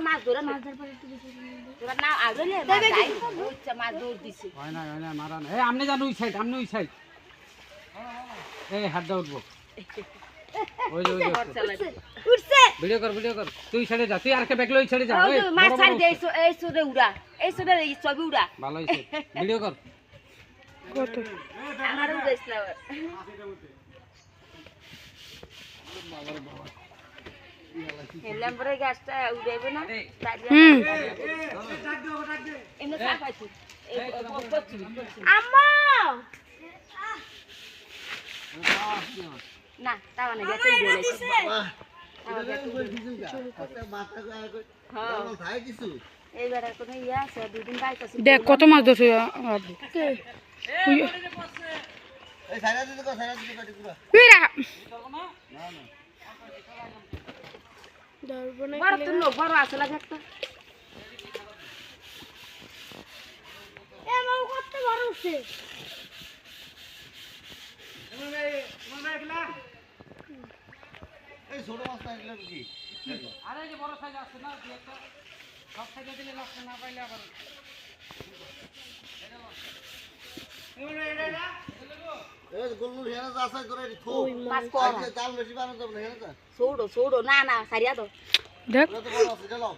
মাছ ধরে মাছ ধরে পরে একটু বেশি তোরা না আগলে যাই ওইটা মাছ দৌড় দিছে হয় না মারা না এই আমনে জানো ওই সাইড এই হাত দা উঠবো ওই উঠছে ভিডিও কর তুই সাইডে যা তুই আরকে ব্যাকলে ওই সাইডে যা ওই মাছ ছাড় দে এই সুরে উড়া এই ছবি উড়া ভালো হইছে ভিডিও কর কত আমার উড়াইছিল এলাম পরে গাছটা উড়াইবে না এমনি সাফ আছে আম্মা না তা মানে গেছে দেখ কত মাছ ধরছে বড় আছে লাগে একটা কত বড় উঠছে এই ছোট মাছ না এগুলো কি আরে যে বড় সাইজ আছে না দুই একটা সব সাইজে দিলে লক্ষ না পাইলে আবার এই গোলু হেনা আছে করে থো মাছ কর জাল বেশি বানানো যাবে না হেনা ছোড়ো না সারিয়া দাও দেখ তো বড় আছে চলো